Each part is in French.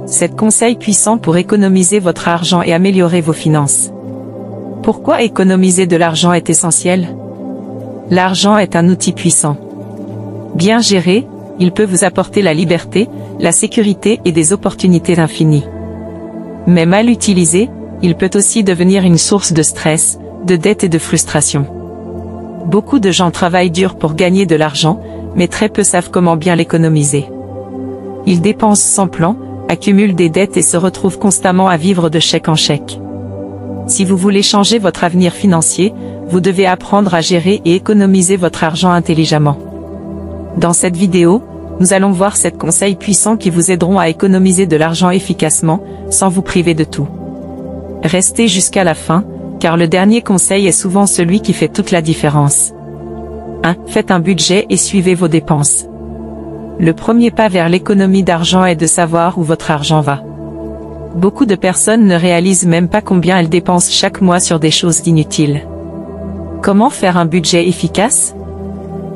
7 conseils puissants pour économiser votre argent et améliorer vos finances. Pourquoi économiser de l'argent est essentiel? L'argent est un outil puissant. Bien géré, il peut vous apporter la liberté, la sécurité et des opportunités infinies. Mais mal utilisé, il peut aussi devenir une source de stress, de dette et de frustration. Beaucoup de gens travaillent dur pour gagner de l'argent, mais très peu savent comment bien l'économiser. Ils dépensent sans plan, accumulent des dettes et se retrouvent constamment à vivre de chèque en chèque. Si vous voulez changer votre avenir financier, vous devez apprendre à gérer et économiser votre argent intelligemment. Dans cette vidéo, nous allons voir 7 conseils puissants qui vous aideront à économiser de l'argent efficacement, sans vous priver de tout. Restez jusqu'à la fin, car le dernier conseil est souvent celui qui fait toute la différence. 1. Faites un budget et suivez vos dépenses. Le premier pas vers l'économie d'argent est de savoir où votre argent va. Beaucoup de personnes ne réalisent même pas combien elles dépensent chaque mois sur des choses inutiles. Comment faire un budget efficace?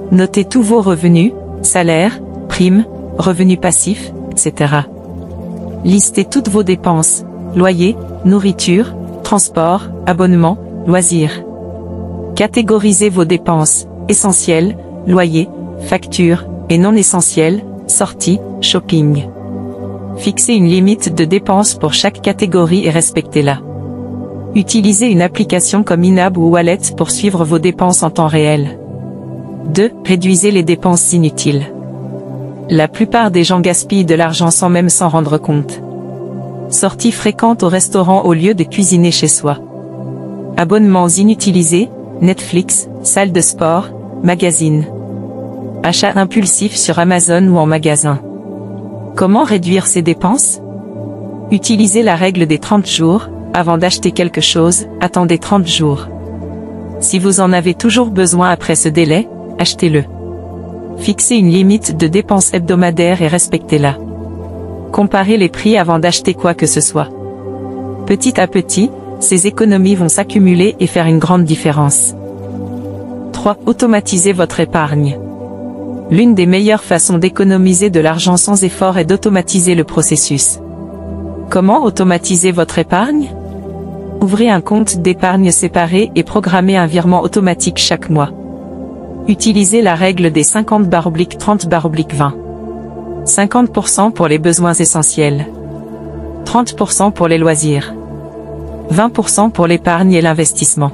Notez tous vos revenus, salaires, primes, revenus passifs, etc. Listez toutes vos dépenses, loyer, nourriture, transport, abonnement, loisirs. Catégorisez vos dépenses, essentielles, loyer, factures, et non essentielles, sorties, shopping. Fixez une limite de dépenses pour chaque catégorie et respectez-la. Utilisez une application comme Inab ou Wallet pour suivre vos dépenses en temps réel. 2. Réduisez les dépenses inutiles. La plupart des gens gaspillent de l'argent sans même s'en rendre compte. Sorties fréquentes au restaurant au lieu de cuisiner chez soi. Abonnements inutilisés, Netflix, salle de sport, magazines. Achats impulsifs sur Amazon ou en magasin. Comment réduire ces dépenses? Utilisez la règle des 30 jours, avant d'acheter quelque chose, attendez 30 jours. Si vous en avez toujours besoin après ce délai, achetez-le. Fixez une limite de dépenses hebdomadaires et respectez-la. Comparez les prix avant d'acheter quoi que ce soit. Petit à petit, ces économies vont s'accumuler et faire une grande différence. 3. Automatisez votre épargne. L'une des meilleures façons d'économiser de l'argent sans effort est d'automatiser le processus. Comment automatiser votre épargne? Ouvrez un compte d'épargne séparé et programmez un virement automatique chaque mois. Utilisez la règle des 50/30/20. 50% pour les besoins essentiels. 30% pour les loisirs. 20% pour l'épargne et l'investissement.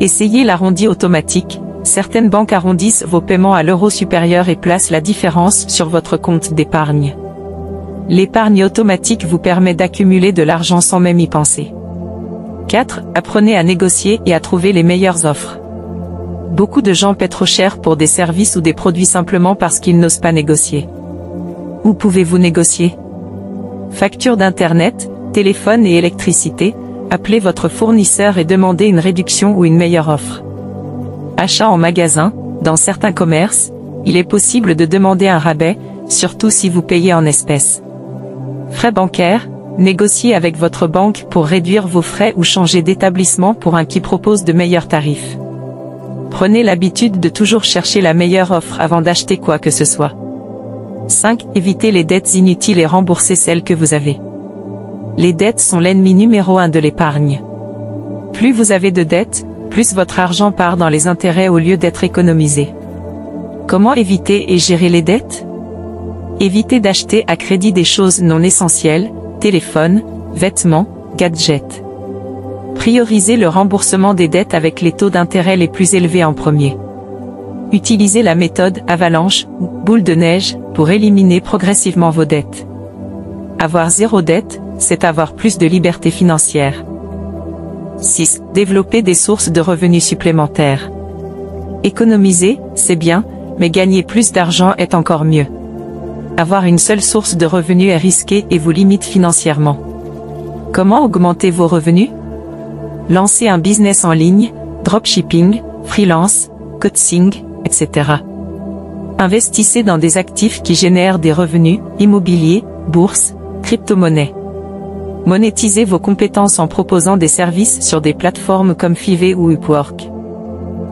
Essayez l'arrondi automatique. Certaines banques arrondissent vos paiements à l'euro supérieur et placent la différence sur votre compte d'épargne. L'épargne automatique vous permet d'accumuler de l'argent sans même y penser. 4. Apprenez à négocier et à trouver les meilleures offres. Beaucoup de gens paient trop cher pour des services ou des produits simplement parce qu'ils n'osent pas négocier. Où pouvez-vous négocier? Facture d'internet, téléphone et électricité, appelez votre fournisseur et demandez une réduction ou une meilleure offre. Achat en magasin, dans certains commerces, il est possible de demander un rabais, surtout si vous payez en espèces. Frais bancaires, négociez avec votre banque pour réduire vos frais ou changer d'établissement pour un qui propose de meilleurs tarifs. Prenez l'habitude de toujours chercher la meilleure offre avant d'acheter quoi que ce soit. 5. Évitez les dettes inutiles et remboursez celles que vous avez. Les dettes sont l'ennemi numéro 1 de l'épargne. Plus vous avez de dettes, plus votre argent part dans les intérêts au lieu d'être économisé. Comment éviter et gérer les dettes? Évitez d'acheter à crédit des choses non essentielles, téléphone, vêtements, gadgets. Priorisez le remboursement des dettes avec les taux d'intérêt les plus élevés en premier. Utilisez la méthode avalanche ou boule de neige pour éliminer progressivement vos dettes. Avoir zéro dette, c'est avoir plus de liberté financière. 6. Développer des sources de revenus supplémentaires. Économiser, c'est bien, mais gagner plus d'argent est encore mieux. Avoir une seule source de revenus est risqué et vous limite financièrement. Comment augmenter vos revenus? Lancez un business en ligne, dropshipping, freelance, coaching, etc. Investissez dans des actifs qui génèrent des revenus, immobilier, bourse, crypto-monnaie. Monétisez vos compétences en proposant des services sur des plateformes comme Fiverr ou Upwork.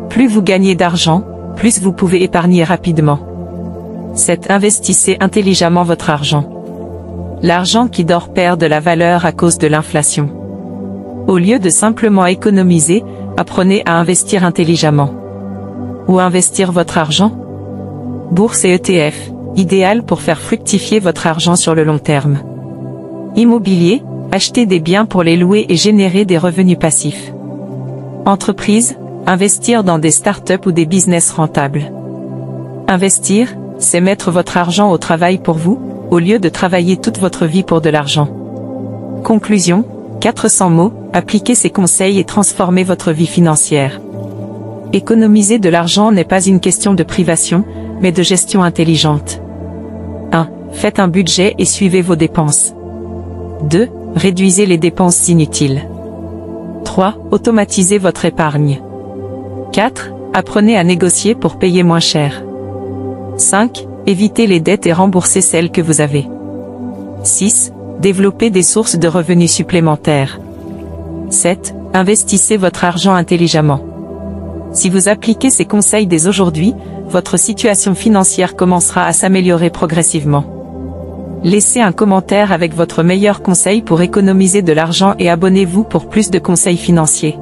Plus vous gagnez d'argent, plus vous pouvez épargner rapidement. 7. Investissez intelligemment votre argent. L'argent qui dort perd de la valeur à cause de l'inflation. Au lieu de simplement économiser, apprenez à investir intelligemment. Où investir votre argent? Bourse et ETF, idéal pour faire fructifier votre argent sur le long terme. Immobilier, achetez des biens pour les louer et générer des revenus passifs. Entreprise, investir dans des startups ou des business rentables. Investir, c'est mettre votre argent au travail pour vous, au lieu de travailler toute votre vie pour de l'argent. Conclusion, 400 mots, appliquez ces conseils et transformez votre vie financière. Économiser de l'argent n'est pas une question de privation, mais de gestion intelligente. 1. Faites un budget et suivez vos dépenses. 2. Réduisez les dépenses inutiles. 3. Automatisez votre épargne. 4. Apprenez à négocier pour payer moins cher. 5. Évitez les dettes et remboursez celles que vous avez. 6. Développez des sources de revenus supplémentaires. 7. Investissez votre argent intelligemment. Si vous appliquez ces conseils dès aujourd'hui, votre situation financière commencera à s'améliorer progressivement. Laissez un commentaire avec votre meilleur conseil pour économiser de l'argent et abonnez-vous pour plus de conseils financiers.